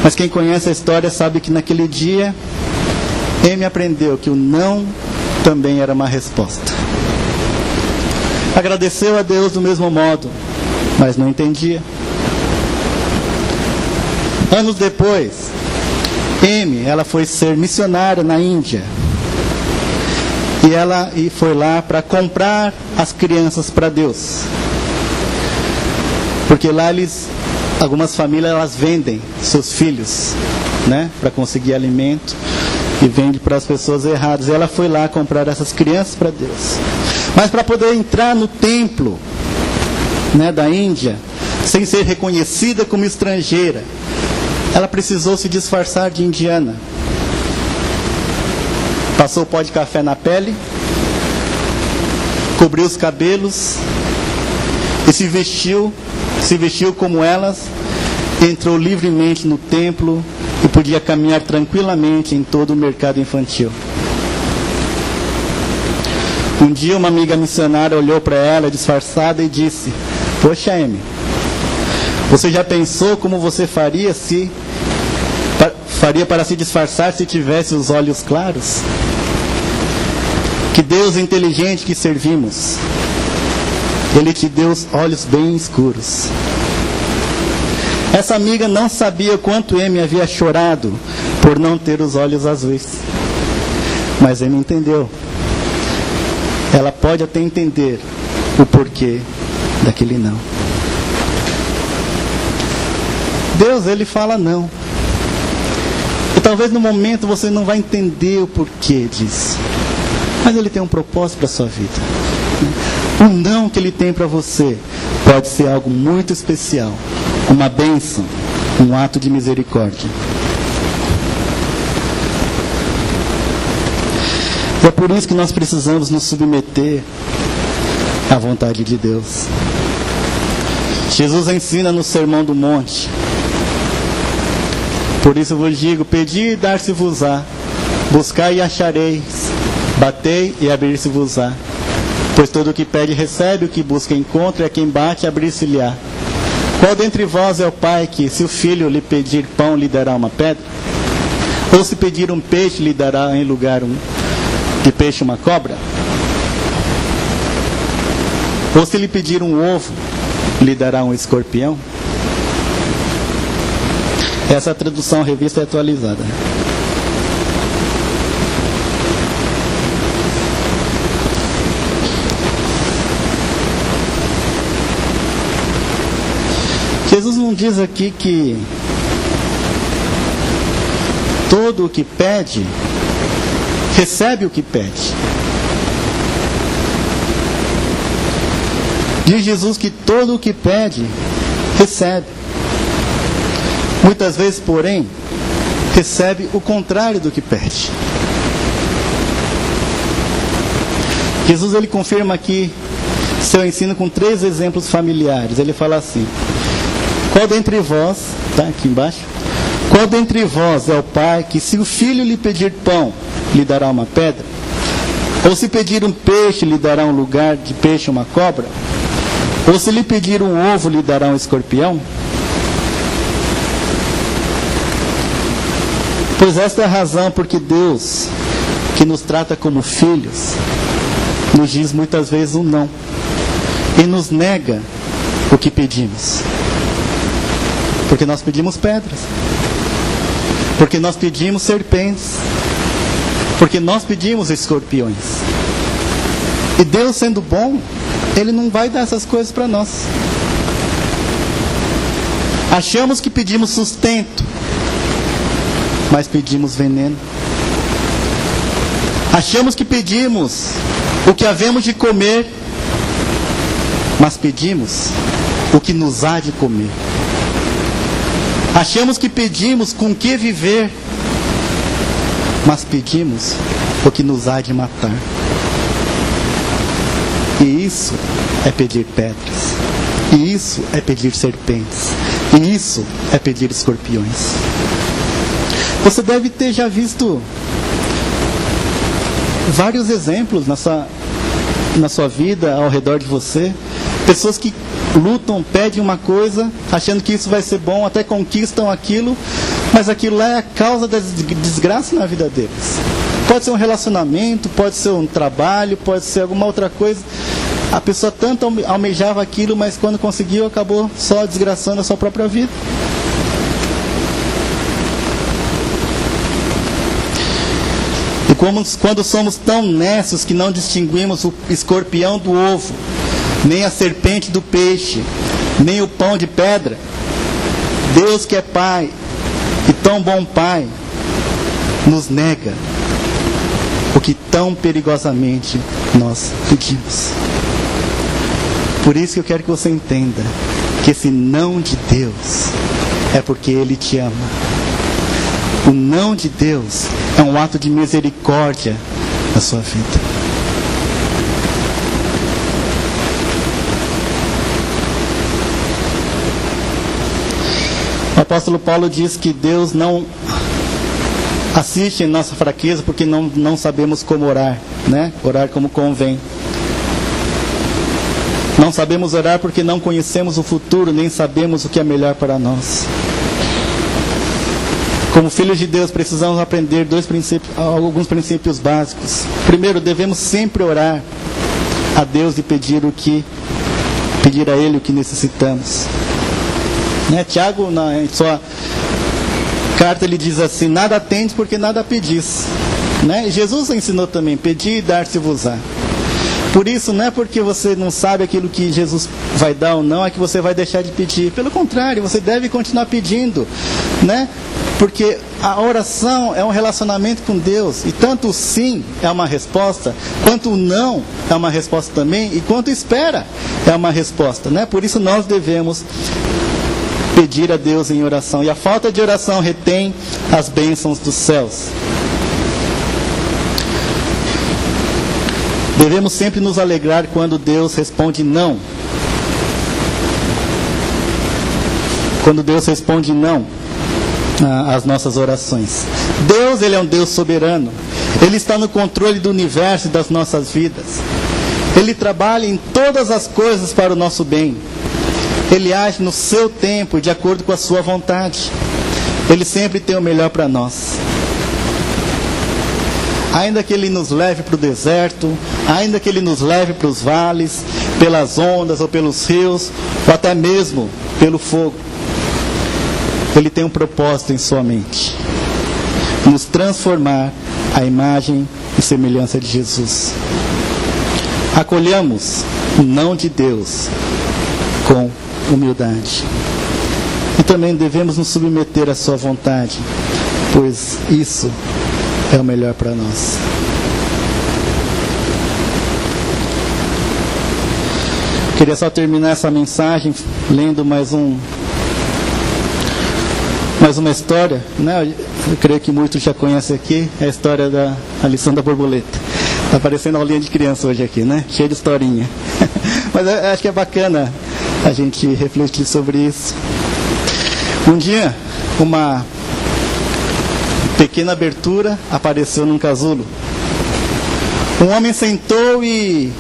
Mas quem conhece a história sabe que naquele dia, Amy aprendeu que o não também era uma resposta. Agradeceu a Deus do mesmo modo, mas não entendia. Anos depois, Amy, ela foi ser missionária na Índia. E foi lá para comprar as crianças para Deus. Porque lá algumas famílias elas vendem seus filhos, né, para conseguir alimento, e vende para as pessoas erradas. E ela foi lá comprar essas crianças para Deus. Mas para poder entrar no templo, né, da Índia, sem ser reconhecida como estrangeira, ela precisou se disfarçar de indiana. Passou pó de café na pele, cobriu os cabelos e se vestiu como elas, entrou livremente no templo e podia caminhar tranquilamente em todo o mercado infantil. Um dia uma amiga missionária olhou para ela disfarçada e disse: "Poxa, Amy, você já pensou como você faria para se disfarçar se tivesse os olhos claros? Que Deus inteligente que servimos. Ele te deu os olhos bem escuros." Essa amiga não sabia o quanto Amy havia chorado por não ter os olhos azuis. Mas Amy entendeu. Ela pode até entender o porquê daquele não. Deus, Ele fala não. E talvez no momento você não vai entender o porquê disso. Mas Ele tem um propósito para a sua vida. O não que Ele tem para você pode ser algo muito especial. Uma bênção, um ato de misericórdia. É por isso que nós precisamos nos submeter à vontade de Deus. Jesus ensina no Sermão do Monte: "Por isso vos digo, pedi e dar-se-vos-á, buscai e achareis, batei e abrir-se-vos-á. Pois todo o que pede recebe, o que busca encontra, e a quem bate abrir-se-lhe-á. Qual dentre vós é o pai que, se o filho lhe pedir pão, lhe dará uma pedra? Ou se pedir um peixe, lhe dará em lugar de peixe uma cobra? Ou se lhe pedir um ovo, lhe dará um escorpião?" Essa é a tradução revista atualizada. Jesus não diz aqui que todo o que pede, recebe o que pede. Diz Jesus que todo o que pede, recebe. Muitas vezes, porém, recebe o contrário do que pede. Jesus, ele confirma aqui seu ensino com 3 exemplos familiares. Ele fala assim: "Qual dentre vós", tá aqui embaixo, "qual dentre vós é o pai que, se o filho lhe pedir pão, lhe dará uma pedra? Ou se pedir um peixe, lhe dará um lugar de peixe uma cobra? Ou se lhe pedir um ovo, lhe dará um escorpião? Pois esta é a razão porque Deus, que nos trata como filhos, nos diz muitas vezes um não, e nos nega o que pedimos. Porque nós pedimos pedras, porque nós pedimos serpentes, porque nós pedimos escorpiões. E Deus, sendo bom, Ele não vai dar essas coisas para nós. Achamos que pedimos sustento, mas pedimos veneno. Achamos que pedimos o que havemos de comer, mas pedimos o que nos há de comer. Achamos que pedimos com que viver, mas pedimos o que nos há de matar. E isso é pedir pedras. E isso é pedir serpentes. E isso é pedir escorpiões. Você deve ter já visto vários exemplos na sua vida, ao redor de você. Pessoas que lutam, pedem uma coisa, achando que isso vai ser bom, até conquistam aquilo, mas aquilo lá é a causa da desgraça na vida deles. Pode ser um relacionamento, pode ser um trabalho, pode ser alguma outra coisa. A pessoa tanto almejava aquilo, mas quando conseguiu, acabou só desgraçando a sua própria vida. E quando somos tão nécios que não distinguimos o escorpião do ovo, nem a serpente do peixe, nem o pão de pedra, Deus que é Pai, e tão bom Pai, nos nega o que tão perigosamente nós pedimos. Por isso que eu quero que você entenda que esse não de Deus é porque Ele te ama. O não de Deus é um ato de misericórdia na sua vida. O apóstolo Paulo diz que Deus não assiste em nossa fraqueza porque não sabemos como orar, né? Orar como convém. Não sabemos orar porque não conhecemos o futuro, nem sabemos o que é melhor para nós. Como filhos de Deus, precisamos aprender alguns princípios básicos. Primeiro, devemos sempre orar a Deus e pedir a Ele o que necessitamos. Né? Tiago, em sua carta, ele diz assim: nada tendes porque nada pedis. Né? Jesus ensinou também: pedi e dar-se-vos-á. Por isso, não é porque você não sabe aquilo que Jesus vai dar ou não, é que você vai deixar de pedir. Pelo contrário, você deve continuar pedindo, né? Porque a oração é um relacionamento com Deus. E tanto o sim é uma resposta, quanto o não é uma resposta também, e quanto espera é uma resposta, né? Por isso nós devemos pedir a Deus em oração. E a falta de oração retém as bênçãos dos céus. Devemos sempre nos alegrar quando Deus responde não. Quando Deus responde não às nossas orações. Deus, Ele é um Deus soberano. Ele está no controle do universo e das nossas vidas. Ele trabalha em todas as coisas para o nosso bem. Ele age no seu tempo, de acordo com a sua vontade. Ele sempre tem o melhor para nós. Ainda que Ele nos leve para o deserto, ainda que Ele nos leve para os vales, pelas ondas ou pelos rios, ou até mesmo pelo fogo, Ele tem um propósito em sua mente: nos transformar à imagem e semelhança de Jesus. Acolhamos o não de Deus com humildade. E também devemos nos submeter à sua vontade, pois isso é o melhor para nós. Queria só terminar essa mensagem lendo mais uma história, né? Eu creio que muitos já conhecem aqui, é a história da lição da borboleta. Está parecendo aulinha de criança hoje aqui, né? Cheia de historinha. Mas eu acho que é bacana a gente refletir sobre isso. Um dia, uma pequena abertura apareceu num casulo. Um homem sentou e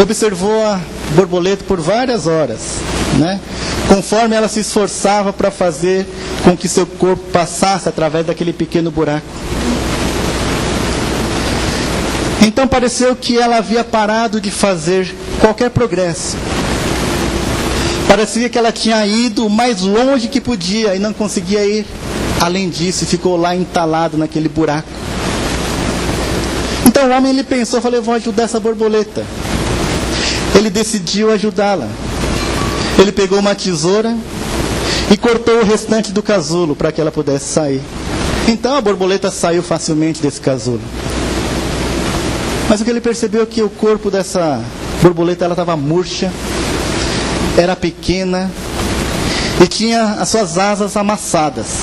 observou a borboleta por várias horas, né? Conforme ela se esforçava para fazer com que seu corpo passasse através daquele pequeno buraco. Então pareceu que ela havia parado de fazer qualquer progresso. Parecia que ela tinha ido o mais longe que podia e não conseguia ir além disso, e ficou lá entalado naquele buraco. Então o homem, ele pensou, falou: eu vou ajudar essa borboleta. Ele decidiu ajudá-la. Ele pegou uma tesoura e cortou o restante do casulo para que ela pudesse sair. Então a borboleta saiu facilmente desse casulo. Mas o que ele percebeu é que o corpo dessa borboleta estava murcha, era pequena e tinha as suas asas amassadas.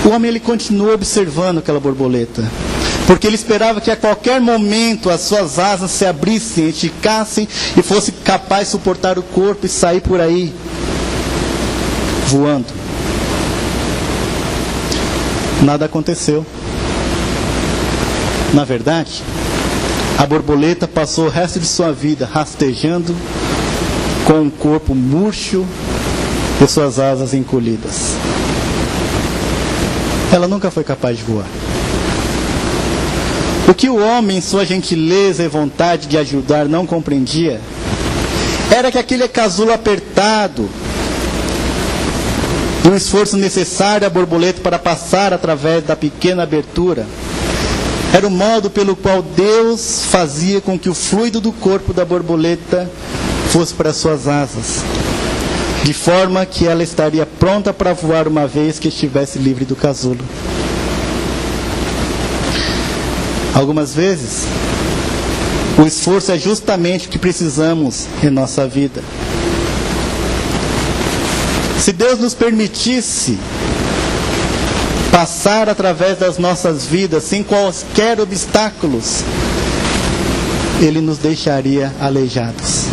O homem ele continuou observando aquela borboleta, porque ele esperava que a qualquer momento as suas asas se abrissem, esticassem e fosse capaz de suportar o corpo e sair por aí voando. Nada aconteceu. Na verdade, a borboleta passou o resto de sua vida rastejando com um corpo murcho e suas asas encolhidas. Ela nunca foi capaz de voar. O que o homem, em sua gentileza e vontade de ajudar, não compreendia era que aquele casulo apertado e o esforço necessário à borboleta para passar através da pequena abertura era o modo pelo qual Deus fazia com que o fluido do corpo da borboleta fosse para suas asas, de forma que ela estaria pronta para voar uma vez que estivesse livre do casulo. Algumas vezes, o esforço é justamente o que precisamos em nossa vida. Se Deus nos permitisse passar através das nossas vidas sem quaisquer obstáculos, Ele nos deixaria aleijados.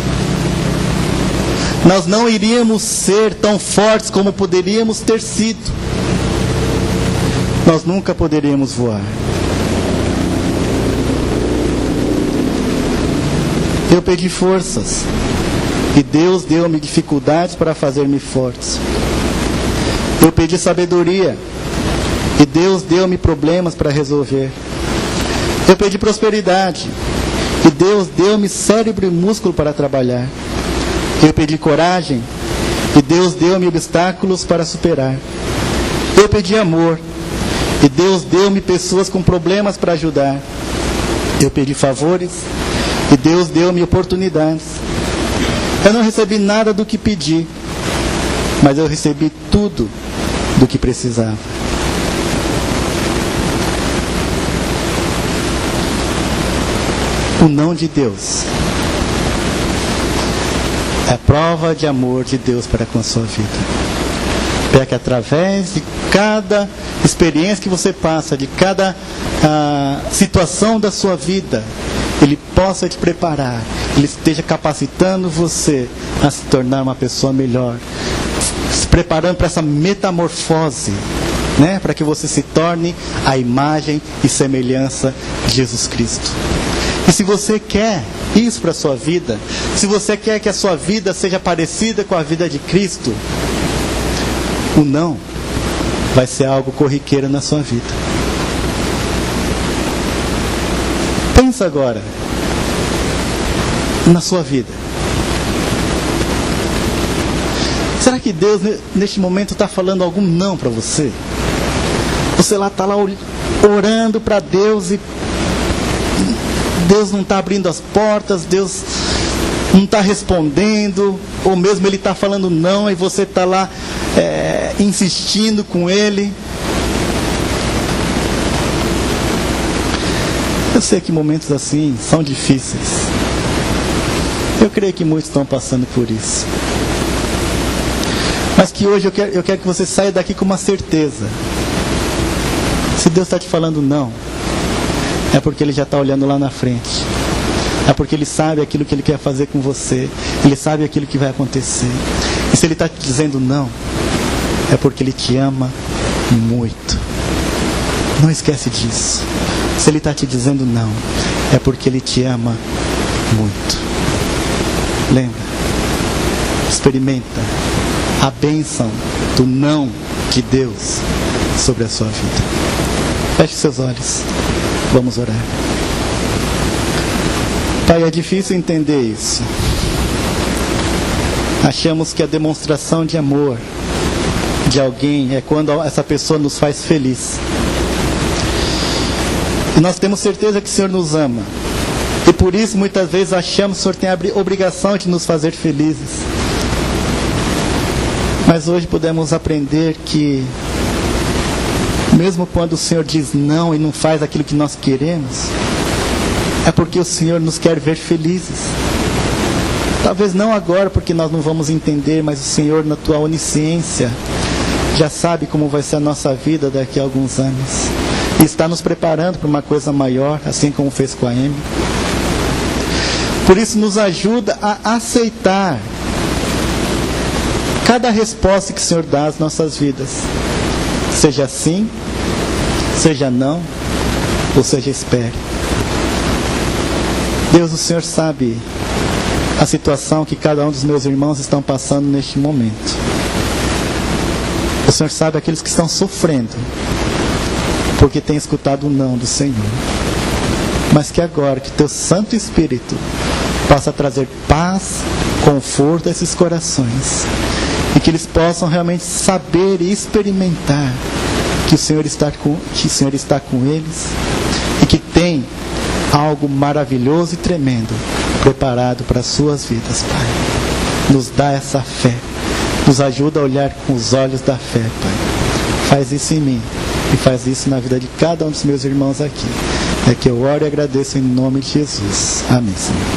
Nós não iríamos ser tão fortes como poderíamos ter sido. Nós nunca poderíamos voar. Eu pedi forças e Deus deu-me dificuldades para fazer-me fortes. Eu pedi sabedoria e Deus deu-me problemas para resolver. Eu pedi prosperidade e Deus deu-me cérebro e músculo para trabalhar. Eu pedi coragem e Deus deu-me obstáculos para superar. Eu pedi amor e Deus deu-me pessoas com problemas para ajudar. Eu pedi favores e Deus deu-me oportunidades. Eu não recebi nada do que pedi, mas eu recebi tudo do que precisava. O não de Deus é a prova de amor de Deus para com a sua vida. Para que através de cada experiência que você passa, de cada situação da sua vida, Ele possa te preparar, Ele esteja capacitando você a se tornar uma pessoa melhor, se preparando para essa metamorfose, né? Para que você se torne a imagem e semelhança de Jesus Cristo. E se você quer isso para a sua vida, se você quer que a sua vida seja parecida com a vida de Cristo, o não vai ser algo corriqueiro na sua vida. Pensa agora na sua vida. Será que Deus neste momento está falando algum não para você? Você lá está lá orando para Deus e Deus não está abrindo as portas, Deus não está respondendo, ou mesmo Ele está falando não e você está lá insistindo com Ele. Eu sei que momentos assim são difíceis. Eu creio que muitos estão passando por isso. Mas que hoje eu quero que você saia daqui com uma certeza. Se Deus está te falando não, é porque Ele já está olhando lá na frente. É porque Ele sabe aquilo que Ele quer fazer com você. Ele sabe aquilo que vai acontecer. E se Ele está te dizendo não, é porque Ele te ama muito. Não esquece disso. Se Ele está te dizendo não, é porque Ele te ama muito. Lembra? Experimenta a bênção do não de Deus sobre a sua vida. Feche seus olhos. Vamos orar. Pai, é difícil entender isso. Achamos que a demonstração de amor de alguém é quando essa pessoa nos faz feliz. E nós temos certeza que o Senhor nos ama. E por isso muitas vezes achamos que o Senhor tem a obrigação de nos fazer felizes. Mas hoje podemos aprender que mesmo quando o Senhor diz não e não faz aquilo que nós queremos, é porque o Senhor nos quer ver felizes. Talvez não agora, porque nós não vamos entender, mas o Senhor, na tua onisciência, já sabe como vai ser a nossa vida daqui a alguns anos. E está nos preparando para uma coisa maior, assim como fez com a Amy. Por isso nos ajuda a aceitar cada resposta que o Senhor dá às nossas vidas. Seja sim, seja não, ou seja espere. Deus, o Senhor sabe a situação que cada um dos meus irmãos estão passando neste momento. O Senhor sabe aqueles que estão sofrendo porque têm escutado o não do Senhor. Mas que agora, que teu Santo Espírito possa trazer paz, conforto a esses corações, e que eles possam realmente saber e experimentar que o Senhor está com eles, e que tem algo maravilhoso e tremendo preparado para as suas vidas, Pai. Nos dá essa fé, nos ajuda a olhar com os olhos da fé, Pai. Faz isso em mim e faz isso na vida de cada um dos meus irmãos aqui. É que eu oro e agradeço em nome de Jesus. Amém, Senhor.